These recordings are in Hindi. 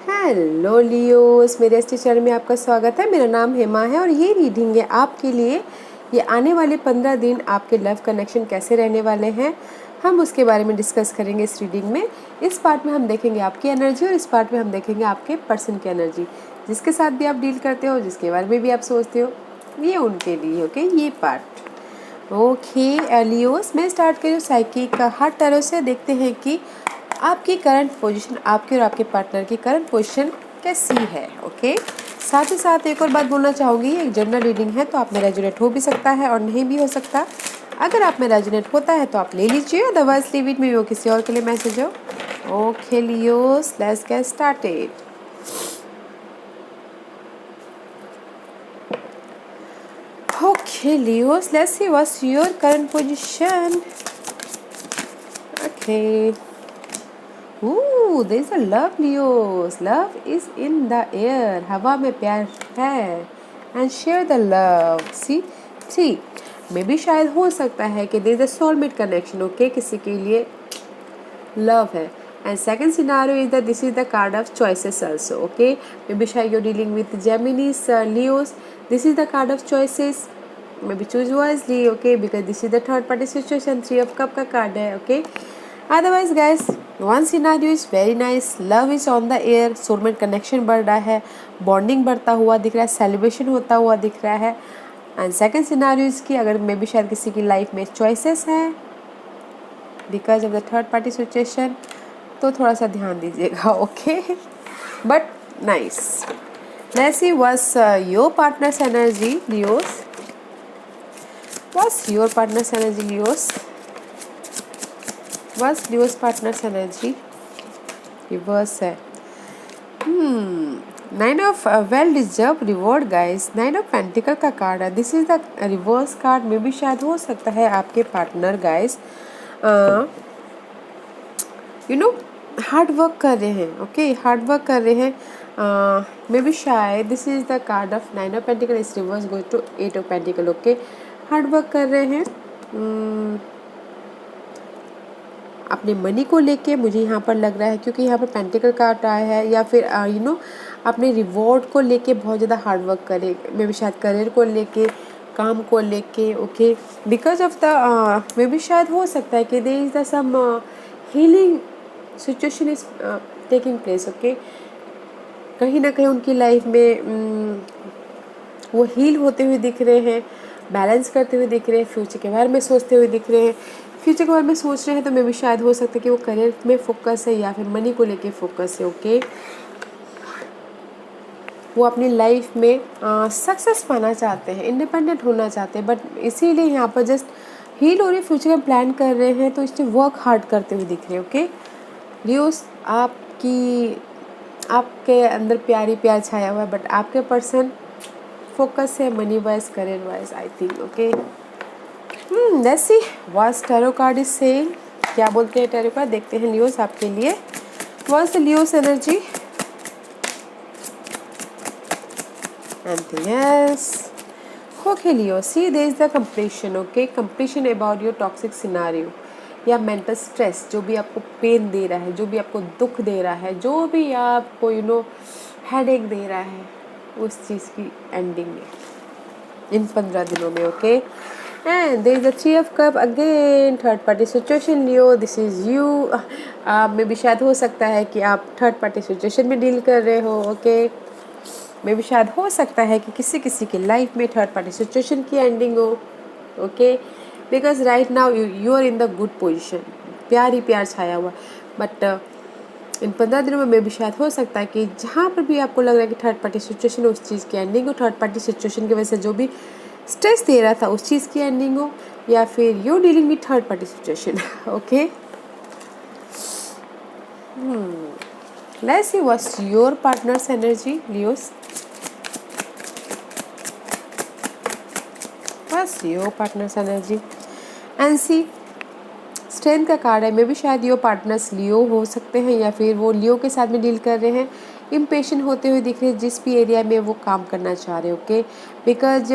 हेलो लियोस, मेरे इस चैनल में आपका स्वागत है। मेरा नाम हेमा है और ये रीडिंग है आपके लिए। ये आने वाले 15 दिन आपके लव कनेक्शन कैसे रहने वाले हैं, हम उसके बारे में डिस्कस करेंगे इस रीडिंग में। इस पार्ट में हम देखेंगे आपकी एनर्जी और इस पार्ट में हम देखेंगे आपके पर्सन की एनर्जी। जिसके साथ भी आप डील करते हो, जिसके बारे में भी आप सोचते हो, ये उनके लिए ओके ये पार्ट। ओके लियोस, मैं स्टार्ट करूँ साइकिक हर तरह से देखते हैं कि आपकी करंट पोजीशन, आपके और आपके पार्टनर की करंट पोजीशन कैसी है। ओके, साथ ही साथ एक और बात बोलना चाहूँगी, एक जनरल रीडिंग है तो आप में रेजोनेट हो भी सकता है और नहीं भी हो सकता। अगर आप में रेजोनेट होता है तो आप ले लीजिए, अदरवाइज लीव इट में, वो किसी और के लिए मैसेज हो। Okay Leos, let's get started. Okay Leos, let's see what's your current position. Okay, ooh, there is a love, Leos. Love is in the air. हवा में प्यार है. And share the love. See, मे भी शायद हो सकता है कि there is a soulmate connection. Okay, किसी के लिए love है. And second scenario is that this is the card of choices also. Okay, maybe शायद you're dealing with Geminis, Leos. This is the card of choices. Maybe choose wisely. Okay, because this is the third party situation. 3 of cup का card है. Okay. Otherwise guys, one scenario is very nice. Love is on the air. soulmate connection बढ़ रहा है, bonding बढ़ता हुआ दिख रहा है, celebration होता हुआ दिख रहा है. एंड सेकेंड सिनारियो इसकी, अगर मे भी शायद किसी की लाइफ में चॉइसेस हैं because of the third party situation, तो थोड़ा सा ध्यान दीजिएगा. Okay, but nice. Let's see what's your partner's energy Leos. What's your partner's energy Leos. What's Leo's partner's energy? Reverse है. Nine of well deserved reward guys. 9 of Pentacle का कार्ड है. This is the reverse card. मे भी शायद हो सकता है आपके पार्टनर guys हार्ड वर्क कर रहे हैं. ओके, हार्ड वर्क कर रहे हैं. मे भी शायद this is the card of 9 of Pentacle is reverse going to 8 of Pentacle. Okay, hard work कर रहे हैं. अपने मनी को लेके मुझे यहाँ पर लग रहा है, क्योंकि यहाँ पर पेंटिकल कार्ड आया है, या फिर अपने रिवॉर्ड को लेके बहुत ज़्यादा हार्ड वर्क करे. मे भी शायद करियर को लेके, काम को लेके. Okay, because of the maybe शायद हो सकता है कि there is the some healing situation is taking place. Okay, कहीं ना कहीं उनकी लाइफ में वो हील होते हुए दिख रहे हैं, बैलेंस करते हुए दिख रहे हैं, फ्यूचर के बारे में सोचते हुए दिख रहे हैं. फ्यूचर के बारे में सोच रहे हैं तो मे भी शायद हो सकता है कि वो करियर में फोकस है या फिर मनी को लेके फोकस है. ओके, वो अपनी लाइफ में सक्सेस पाना चाहते हैं, इंडिपेंडेंट होना चाहते हैं, बट इसीलिए यहाँ पर जस्ट हील हो रही फ्यूचर का प्लान कर रहे हैं, तो इसलिए वर्क हार्ड करते हुए दिख रहे हैं. ओके लियोस, आपके अंदर प्यारी प्यार छाया हुआ है, बट आपके पर्सन फोकस है money wise, career wise, I think. Okay, let's see what's tarot card is saying. क्या बोलते हैं टैरो कार्ड, देखते हैं लियोस आपके लिए. What's the Leos energy. Anything else. Okay Leo, see there is the completion. Okay, completion about your toxic scenario या मेंटल स्ट्रेस, जो भी आपको पेन दे रहा है, जो भी आपको दुख दे रहा है, जो भी आपको हेडेक दे रहा है, उस चीज़ की एंडिंग है इन 15 दिनों में. Okay, and there is a 3 of cup again, third party situation. Leo, this is you. Maybe शायद हो सकता है कि आप थर्ड पार्टी सिचुएशन में डील कर रहे हो. ओके, मे भी शायद हो सकता है कि किसी की लाइफ में थर्ड पार्टी सिचुएशन की एंडिंग हो. Okay, because right now you are in the good position, प्यार ही प्यार छाया हुआ. बट इन 15 दिनों में मे भी शायद हो सकता है कि जहाँ पर भी आपको लग रहा है कि थर्ड पार्टी सिचुएशन, उस चीज़ की एंडिंग हो. थर्ड पार्टी सिचुएशन की वजह से जो भी स्ट्रेस दे रहा था, उस चीज़ की एंडिंग हो, या फिर you dealing with third party situation. Okay, let's see what's your partner's energy Leos. What's your partner's energy. And see strength का कार्ड है. मे भी शायद योर पार्टनर्स लियो हो सकते हैं, या फिर वो लियो के साथ में डील कर रहे हैं. इम्पेशेंट होते हुए दिख रहे हैं जिस भी एरिया में वो काम करना चाह रहे हैं. ओके, बिकॉज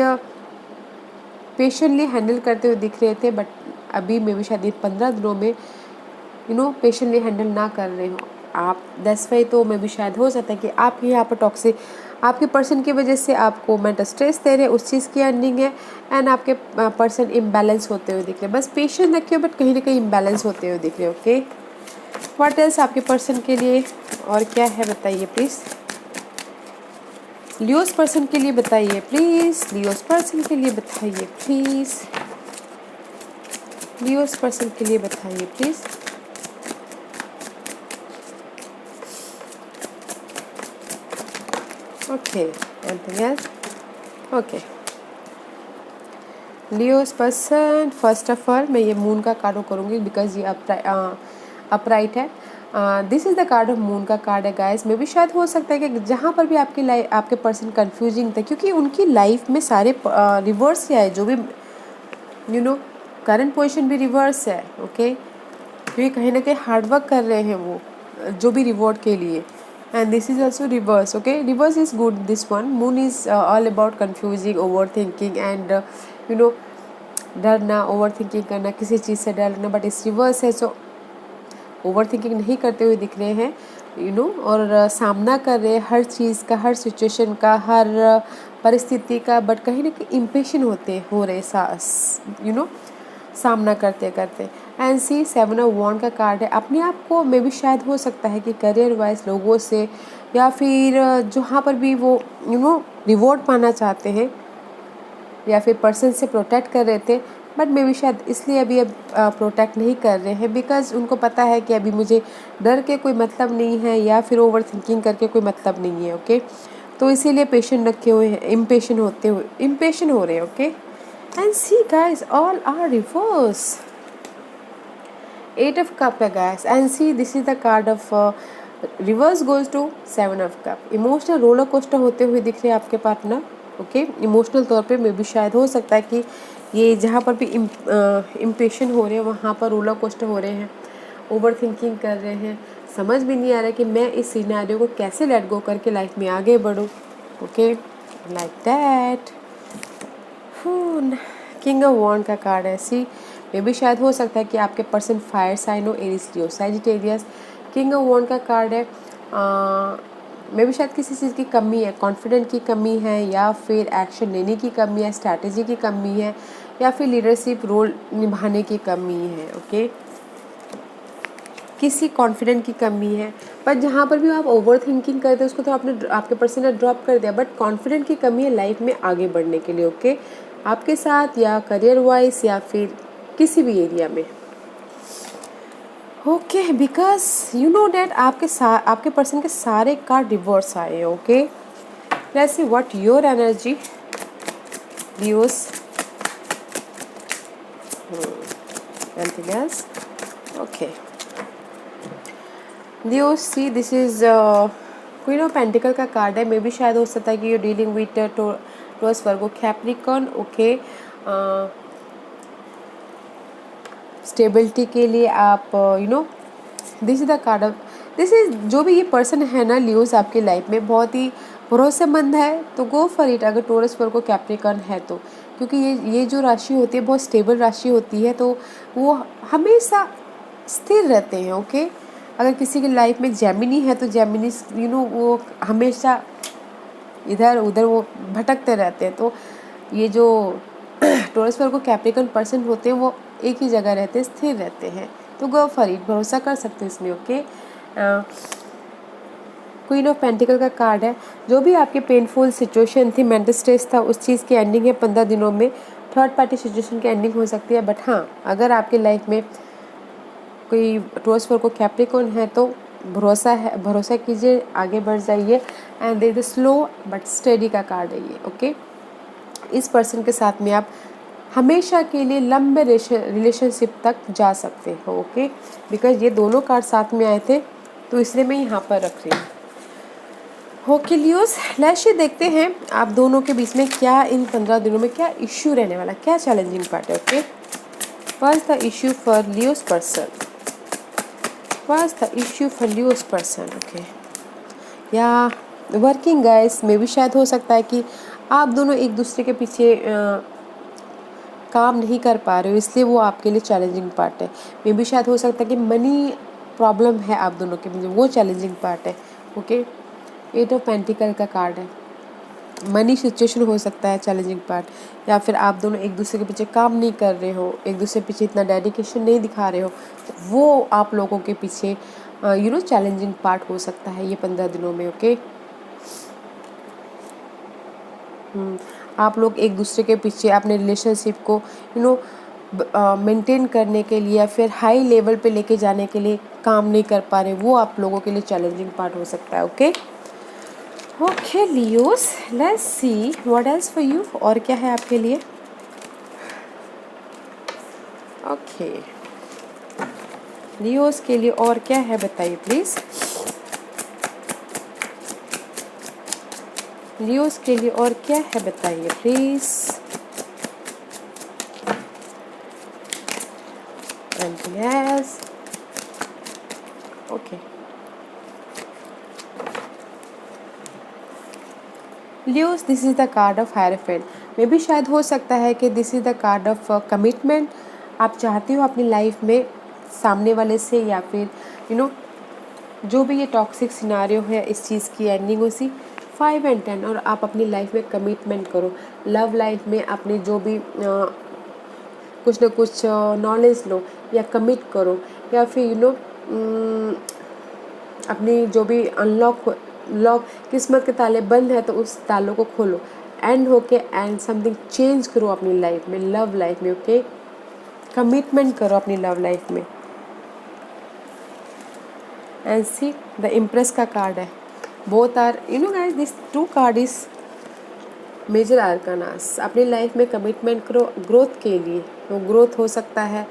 पेशेंटली हैंडल करते हुए दिख रहे थे, बट अभी मे भी शायद 15 दिनों में पेशेंटली हैंडल ना कर रहे हो. आप दैट्स वाई, तो मे भी शायद हो सकता है कि आपके यहाँ पर टॉक्सिक आपके पर्सन की वजह से आपको मेंटल स्ट्रेस दे रहे हैं, उस चीज़ की अर्निंग है। एंड आपके पर्सन इम्बैलेंस होते हुए दिख रहे हैं। बस पेशेंस रखिए, बट कहीं ना कहीं इम्बैलेंस होते हुए दिख रहे हैं। ओके, व्हाट एल्स आपके पर्सन के लिए और क्या है बताइए प्लीज़। लियोस पर्सन के लिए बताइए प्लीज़, लियोस पर्सन के लिए बताइए प्लीज़, लियोस पर्सन के लिए बताइए please. Okay, anything else? Okay, Leos person, first of all मैं ये मून का कार्ड करूँगी बिकॉज ये अपराइट है। This is the card of moon का कार्ड है गाइस। में भी शायद हो सकता है कि जहाँ पर भी आपकी लाइफ आपके पर्सन कंफ्यूजिंग थे, क्योंकि उनकी लाइफ में सारे रिवर्स ही आए, जो भी करंट पोजीशन भी रिवर्स है। ओके, क्योंकि कहीं ना कहीं हार्डवर्क कर रहे हैं वो जो भी रिवॉर्ड के लिए। And this is also reverse. Okay, reverse is good. This one moon is all about confusing, over thinking and डरना, ओवर थिंकिंग करना, किसी चीज़ से डरना। बट इस रिवर्स है, सो ओवर थिंकिंग नहीं करते हुए दिख रहे हैं और सामना कर रहे हैं हर चीज़ का, हर सिचुएशन का, हर परिस्थिति का। बट कहीं ना कहीं इम्पेशेंट हो रहे सामना करते करते। एंड सी 7 ऑफ वॉन्ड का कार्ड है। अपने आप को मे भी शायद हो सकता है कि करियर वाइज लोगों से या फिर जहाँ पर भी वो रिवॉर्ड पाना चाहते हैं या फिर पर्सन से प्रोटेक्ट कर रहे थे, बट मे भी शायद इसलिए अभी अब प्रोटेक्ट नहीं कर रहे हैं बिकॉज उनको पता है कि अभी मुझे डर के कोई मतलब नहीं है या फिर ओवर थिंकिंग करके कोई मतलब नहीं है। ओके, तो इसीलिए पेशेंट रखे हुए हैं, इम्पेशेंट हो रहे हैं। Okay, and see guys, all are reverse. 8 of cup है guys. And see this is the card of reverse goes to 7 of cup. Emotional roller coaster होते हुए दिख रहे हैं आपके पार्टनर। ओके, इमोशनल तौर पे मे भी शायद हो सकता है कि ये जहाँ पर भी इम्पेशेंट हो रहे हैं वहाँ पर रोलर कोस्टर हो रहे हैं, ओवर थिंकिंग कर रहे हैं। समझ भी नहीं आ रहा है कि मैं इस सिनेरियो को कैसे लेट गो करके लाइफ में आगे बढ़ूँ। Okay, like that. King of wand का कार्ड है। सी मे भी शायद हो सकता है कि आपके पर्सन फायर साइन हो, Aries Leo Sagittarius. King of wand का कार्ड है। मे भी शायद किसी चीज़ की कमी है, कॉन्फिडेंट की कमी है या फिर एक्शन लेने की कमी है, स्ट्रैटेजी की कमी है या फिर लीडरशिप रोल निभाने की कमी है। ओके, किसी कॉन्फिडेंट की कमी है। पर जहाँ पर भी आप ओवर थिंकिंग करते हैं उसको तो आपके पर्सन ने ड्रॉप कर दिया, बट कॉन्फिडेंट की कमी है लाइफ में आगे बढ़ने के लिए। ओके, आपके साथ या करियर वाइज या फिर किसी भी एरिया में। Okay, because you know that आपके पर्सन के सारे कार्ड रिवर्स आए हैं। Okay, let's see what your energy views. Anything else? Okay, Leo C this is queen of pentacle का कार्ड है। मे भी शायद हो सकता है कि you dealing with Taurus Virgo Capricorn. Okay, stability के लिए आप this is the card of this is जो भी ये पर्सन है ना लियोस आपकी लाइफ में बहुत ही भरोसेमंद है, तो गो फॉर इट अगर टॉरस वर्गो कैप्रिकॉर्न है तो। क्योंकि ये जो राशि होती है बहुत स्टेबल राशि होती है, तो वो हमेशा स्थिर रहते हैं। ओके, अगर किसी की लाइफ में जेमिनी है तो जेमिनी वो हमेशा इधर उधर वो भटकते रहते हैं। तो ये जो टॉरस वर्गो कैप्रिकॉर्न पर्सन होते हैं वो एक ही जगह रहते हैं, स्थिर रहते हैं, तो गो फॉर इट, भरोसा कर सकते हैं इसमें। ओके, क्वीन ऑफ पेंटिकल का कार्ड है। जो भी आपकी पेनफुल सिचुएशन थी, मेंटल स्ट्रेस था, उस चीज़ की एंडिंग है 15 दिनों में। थर्ड पार्टी सिचुएशन की एंडिंग हो सकती है, बट हाँ अगर आपकी लाइफ में कोई टॉरस वर्गो कैप्रिकॉर्न है तो भरोसा कीजिए, आगे बढ़ जाइए। And there is slow but steady का कार्ड है ये। ओके, इस पर्सन के साथ में आप हमेशा के लिए लंबे रिलेशनशिप तक जा सकते हो। ओके, बिकॉज ये दोनों कार्ड साथ में आए थे तो इसलिए मैं यहाँ पर रख रही हूँ। ओके लियोस, लेट्स देखते हैं आप दोनों के बीच में क्या इन 15 दिनों में क्या इश्यू रहने वाला, क्या चैलेंजिंग पार्ट है। Okay, what's the issue for Leos person, what's the issue for Leos person. Okay, या वर्किंग गाइस में भी शायद हो सकता है कि आप दोनों एक दूसरे के पीछे काम नहीं कर पा रहे हो, इसलिए वो आपके लिए चैलेंजिंग पार्ट है। मे भी शायद हो सकता है कि मनी प्रॉब्लम है आप दोनों के बीच, वो चैलेंजिंग पार्ट है। ओके, 8 ऑफ पेंटिकल का कार्ड है। मनी सिचुएशन हो सकता है चैलेंजिंग पार्ट, या फिर आप दोनों एक दूसरे के पीछे काम नहीं कर रहे हो, एक दूसरे के पीछे इतना डेडिकेशन नहीं दिखा रहे हो, तो वो आप लोगों के पीछे चैलेंजिंग पार्ट हो सकता है ये 15 दिनों में। ओके, आप लोग एक दूसरे के पीछे अपने रिलेशनशिप को मेंटेन करने के लिए या फिर हाई लेवल पे लेके जाने के लिए काम नहीं कर पा रहे, वो आप लोगों के लिए चैलेंजिंग पार्ट हो सकता है। Okay okay Leos, let's see what else for you, और क्या है आपके लिए। ओके लियोस के लिए और क्या है बताइए प्लीज। लियोस के लिए और क्या है बताइए please. Yes, okay Leos, this is the card of hierophant. Maybe शायद हो सकता है कि this is the card of commitment. आप चाहते हो अपनी लाइफ में सामने वाले से, या फिर जो भी ये टॉक्सिक सिनारियो है इस चीज़ की एंडिंग हो सी 5 एंड 10, और आप अपनी लाइफ में कमिटमेंट करो। लव लाइफ में अपनी जो भी कुछ ना कुछ नॉलेज लो या कमिट करो, या फिर अपनी जो भी लॉक किस्मत के ताले बंद है तो उस तालों को खोलो, एंड होके एंड समथिंग चेंज करो अपनी लाइफ में, लव लाइफ में। ओके, कमिटमेंट करो अपनी लव लाइफ में। एंड सी द इम्प्रेस का कार्ड है। Both are guys, this 2 card is major arcanas. अपनी लाइफ में कमिटमेंट करो ग्रोथ के लिए, तो ग्रोथ हो सकता है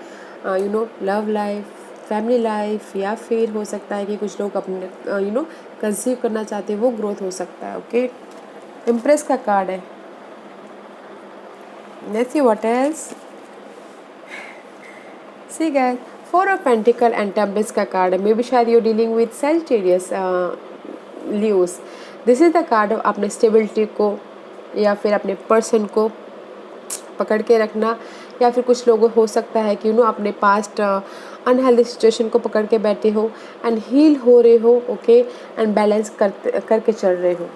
लव लाइफ, फैमिली लाइफ, या फिर हो सकता है कि कुछ लोग अपने कंसीव करना चाहते हैं, वो ग्रोथ हो सकता है। ओके, इम्प्रेस का कार्ड है। Let's see what else. See guys, 4 of pentacle and temples का कार्ड है। मे बी शायद you dealing with Sagittarius Leos. This is the card of अपने स्टेबिलिटी को या फिर अपने पर्सन को पकड़ के रखना, या फिर कुछ लोगों हो सकता है कि अपने पास्ट अनहेल्दी सिचुएशन को पकड़ के बैठे हो एंड हील हो रहे हो। ओके, एंड बैलेंस करके चल रहे हो।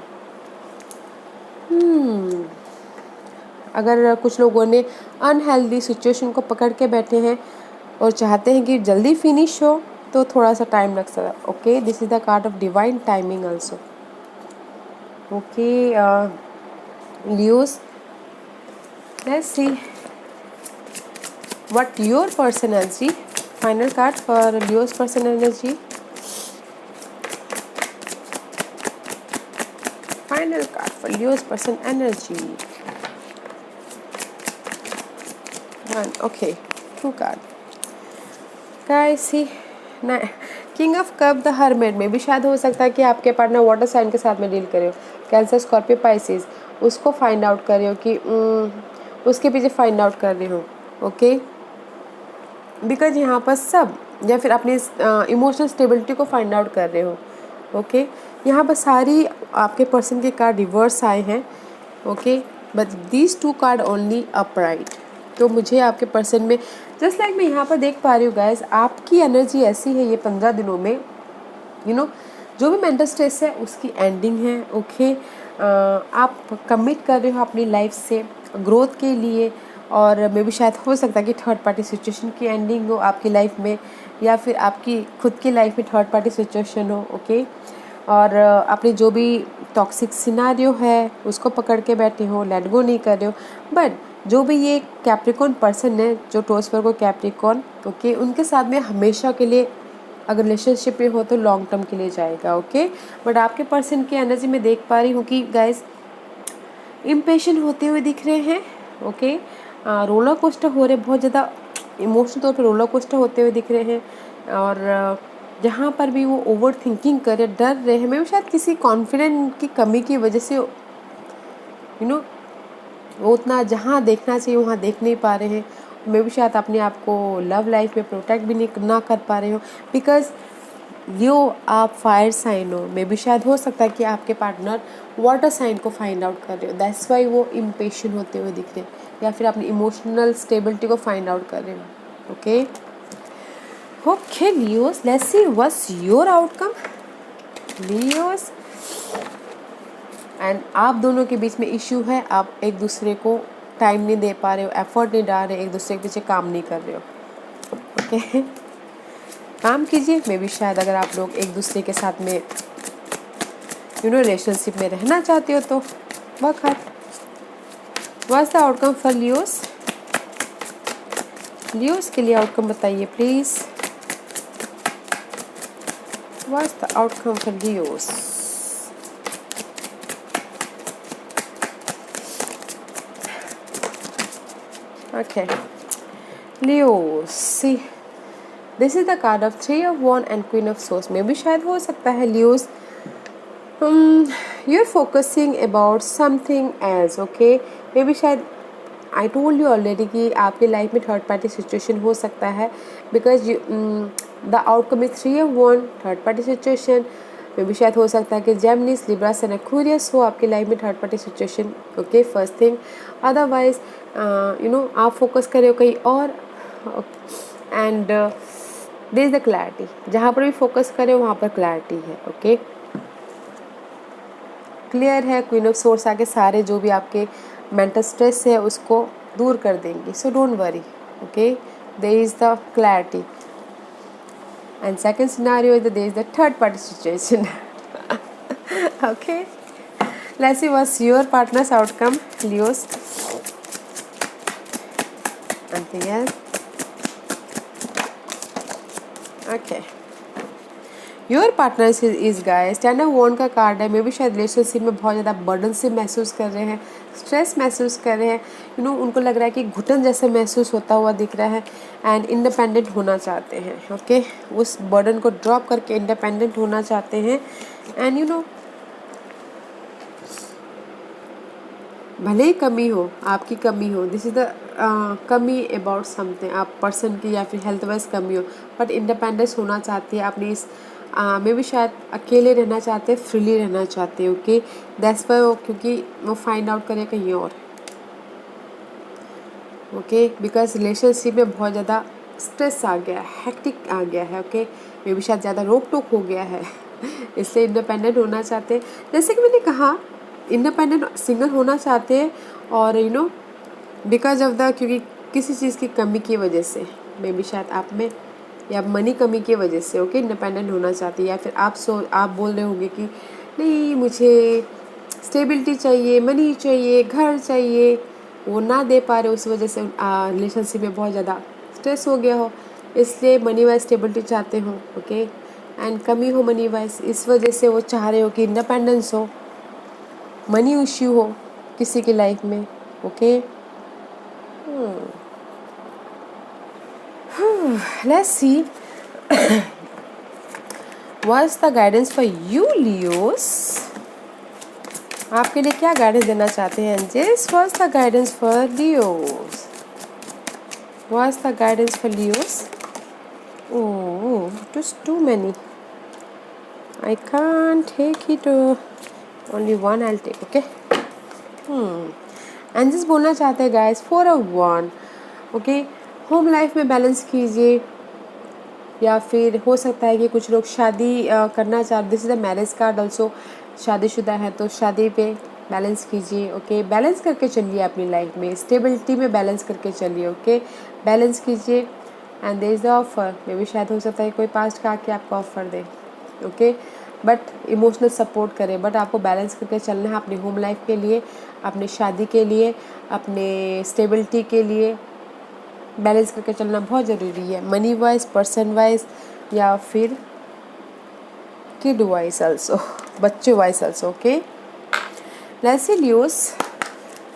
अगर कुछ लोगों ने अनहेल्दी सिचुएशन को पकड़ के बैठे हैं और चाहते हैं कि जल्दी फिनिश हो, तो थोड़ा सा टाइम लग सकता है। Okay, this is the card of divine timing also. Okay Leos, let's see what your person energy. Final card for Leo's person energy. Final card for Leo's person energy. 1. Okay, 2 card. Guys, see ना, king of cup the hermit में भी शायद हो सकता है कि आपके पार्टनर वाटर साइन के साथ में डील करे हो, कैंसर, स्कॉर्पियो, पाइसिस। उसको फाइंड आउट कर रहे हो कि उसके पीछे फाइंड आउट कर रहे हो। ओके, बिकॉज यहाँ पर सब, या फिर अपनी इमोशनल स्टेबिलिटी को फाइंड आउट कर रहे हो। ओके, यहाँ पर सारी आपके पर्सन के कार्ड रिवर्स आए हैं। Okay, but these 2 card only upright. तो मुझे आपके पर्सन में जस्ट लाइक मैं यहाँ पर देख पा रही हूँ गाइज, आपकी एनर्जी ऐसी है ये 15 दिनों में, जो भी मेंटल स्ट्रेस है उसकी एंडिंग है। ओके, आप कमिट कर रहे हो अपनी लाइफ से ग्रोथ के लिए, और मे भी शायद हो सकता है कि थर्ड पार्टी सिचुएशन की एंडिंग हो आपकी लाइफ में, या फिर आपकी खुद की लाइफ में थर्ड पार्टी सिचुएशन हो। ओके, और अपनी जो भी टॉक्सिक सिनारियो है उसको पकड़ के बैठे हो, लेट गो नहीं कर रहे हो। बट जो भी ये कैप्रिकॉन पर्सन है, जो टोस्पर को कैप्रिकॉन, ओके, उनके साथ में हमेशा के लिए अगर रिलेशनशिप में हो तो लॉन्ग टर्म के लिए जाएगा। ओके, बट आपके पर्सन की एनर्जी में देख पा रही हूँ कि गाइज इम्पेशेंट होते हुए दिख रहे हैं। ओके, रोलर कोस्टर हो रहे, बहुत ज़्यादा इमोशनल तौर पे रोलर कोस्टर होते हुए दिख रहे हैं, और जहाँ पर भी वो ओवर थिंकिंग कर रहे, डर रहे हैं, मैं शायद किसी कॉन्फिडेंट की कमी की वजह से वो उतना जहाँ देखना चाहिए वहाँ देख नहीं पा रहे हैं। मैं भी शायद अपने आप को लव लाइफ में प्रोटेक्ट भी नहीं ना कर पा रहे हो, बिकॉज आप फायर साइन हो। मे भी शायद हो सकता है कि आपके पार्टनर वाटर साइन को फाइंड आउट कर रहे हो, दैट्स वाई वो इम्पेशेंट होते हुए दिख रहे हैं, या फिर अपनी इमोशनल स्टेबिलिटी को फाइंड आउट कर रहे हो। Okay Okay, Leos, let's see what's your outcome. Leos, and आप दोनों के बीच में इश्यू है, आप एक दूसरे को टाइम नहीं दे पा रहे हो, एफर्ट नहीं डाल रहे, एक दूसरे के पीछे काम नहीं कर रहे हो. ओके, काम कीजिए. मे बी शायद अगर आप लोग एक दूसरे के साथ में रिलेशनशिप में रहना चाहते हो तो work hard. What's the outcome for Leos? Leos के लिए आउटकम बताइए please. What's the outcome for Leos? Okay, Leos, see, this is the card of Three of Wands and Queen of Swords. मे भी शायद हो सकता है Leos, you're focusing about something else. Okay, मे भी शायद I told you already कि आपके लाइफ में थर्ड पार्टी सिचुएशन हो सकता है, because the outcome is Three of Wands, third party situation. Maybe शायद हो सकता है कि जेमिनीज, लिब्रास एंड एक्वेरियस हो आपकी लाइफ में third party situation. Okay, first thing. Otherwise आप फोकस करें कहीं और, and there is the clarity. जहाँ पर भी फोकस करें वहाँ पर क्लैरिटी है. ओके, क्लियर है. क्वीन ऑफ सोर्स आके सारे जो भी आपके मेंटल स्ट्रेस है उसको दूर कर देंगी. So don't worry. Okay, there is the clarity. And second scenario is that there is the third party situation. Okay, let's see what's your partner's outcome, Leos. Anything else? Okay, your partner is guys 10 of wand का कार्ड है. मे भी शायद रिलेशनशिप में बहुत ज़्यादा बर्डन से महसूस कर रहे हैं, स्ट्रेस महसूस कर रहे हैं. उनको लग रहा है कि घुटन जैसे महसूस होता हुआ दिख रहा है, एंड इंडिपेंडेंट होना चाहते हैं. ओके, उस बर्डन को ड्रॉप करके इंडिपेंडेंट होना चाहते हैं. एंड भले ही कमी हो, आपकी कमी हो, दिस इज़ द कमी अबाउट समथिंग, आप पर्सन की या फिर हेल्थ वाइज कमी हो, बट इंडिपेंडेंस होना चाहती है अपनी इस में भी शायद अकेले रहना चाहते हैं, फ्रीली रहना चाहते हैं. ओके, दैट्स वाई क्योंकि वो फाइंड आउट करें कहीं और. ओके, बिकॉज रिलेशनशिप में बहुत ज़्यादा स्ट्रेस आ गया है, हेक्टिक आ गया है. ओके, मे भी शायद ज़्यादा रोक टोक हो गया है, इसलिए इंडिपेंडेंट होना चाहते हैं. जैसे कि मैंने कहा, इंडिपेंडेंट सिंगल होना चाहते हैं, और बिकॉज ऑफ द क्योंकि किसी चीज़ की कमी की वजह से, मे भी शायद आप में या मनी कमी की वजह से ओके इंडिपेंडेंट होना चाहती है. या फिर आप बोल रहे होंगे कि नहीं, मुझे स्टेबिलिटी चाहिए, मनी चाहिए, घर चाहिए, वो ना दे पा रहे, उस वजह से रिलेशनशिप में बहुत ज़्यादा स्ट्रेस हो गया हो, इसलिए मनी वाइज स्टेबिलिटी चाहते हो. ओके, एंड कमी हो मनी वाइज, इस वजह से वो चाह रहे हो कि इंडिपेंडेंस हो, मनी इश्यू हो किसी की लाइफ में. Okay, let's see what's the guidance for you, Leos. आपके लिए क्या गाइडेंस देना चाहते हैं angels? what's the guidance for Leos? what's the guidance for Leos? Oh, just too many. I can't take it. Only one I'll take. Okay. Angels बोलना चाहते हैं guys 4 of Wands. Okay, home life में बैलेंस कीजिए, या फिर हो सकता है कि कुछ लोग शादी करना चाहते. This is the marriage card also. शादीशुदा है तो शादी पे बैलेंस कीजिए. ओके, बैलेंस करके चलिए अपनी लाइफ में, स्टेबिलिटी में बैलेंस करके चलिए. ओके, बैलेंस कीजिए. And there is the offer. Maybe शायद हो सकता है कोई पास्ट का आके आपको offer they. Okay, but emotional support करे, बट आपको बैलेंस करके चलना है अपनी होम लाइफ के लिए, अपनी शादी के लिए, अपने स्टेबिलिटी के लिए. बैलेंस करके चलना बहुत ज़रूरी है, मनी वाइज, पर्सन वाइज, या फिर किड वाइज आल्सो, बच्चे wise also. Okay, let's see Leos,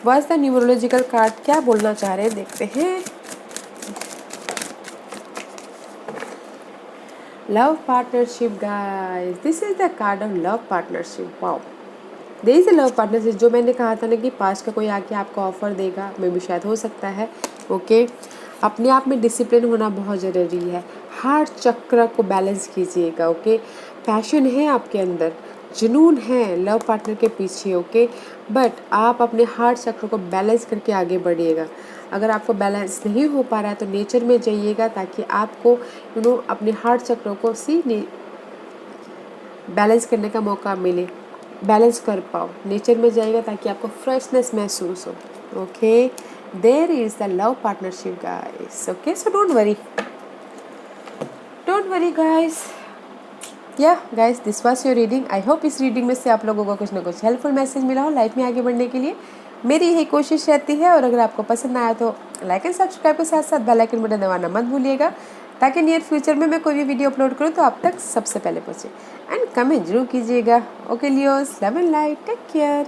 what's the numerological card क्या बोलना चाह रहे हैं, देखते हैं. Love partnership guys, this is the card of love partnership. Wow, there is a love partnership. जो मैंने कहा था ना कि पास्ट का कोई आके आपको ऑफर देगा, मे भी शायद हो सकता है. ओके, अपने आप में डिसिप्लिन होना बहुत ज़रूरी है. हार्ट चक्र को बैलेंस कीजिएगा. ओके, पैशन है आपके अंदर, जुनून है लव पार्टनर के पीछे, ओके, बट आप अपने हार्ट चक्र को बैलेंस करके आगे बढ़िएगा। अगर आपको बैलेंस नहीं हो पा रहा है तो नेचर में जाइएगा ताकि आपको अपने हार्ट चक्र को बैलेंस करने का मौका मिले, बैलेंस कर पाओ। नेचर में जाइएगा ताकि आपको फ्रेशनेस महसूस हो, okay. There is the love partnership guys, okay, so don't worry guys. या guys, this was your reading. I hope इस रीडिंग में से आप लोगों को कुछ ना कुछ हेल्पफुल मैसेज मिला हो लाइफ में आगे बढ़ने के लिए। मेरी यही कोशिश रहती है, और अगर आपको पसंद आया तो लाइक एंड सब्सक्राइब के साथ साथ बेल आइकन बटन दबाना मत भूलिएगा, ताकि नियर फ्यूचर में मैं कोई भी वीडियो अपलोड करूँ तो आप तक सबसे पहले पहुँचे। एंड कमेंट जरूर कीजिएगा। Okay Leos, love and light, take care.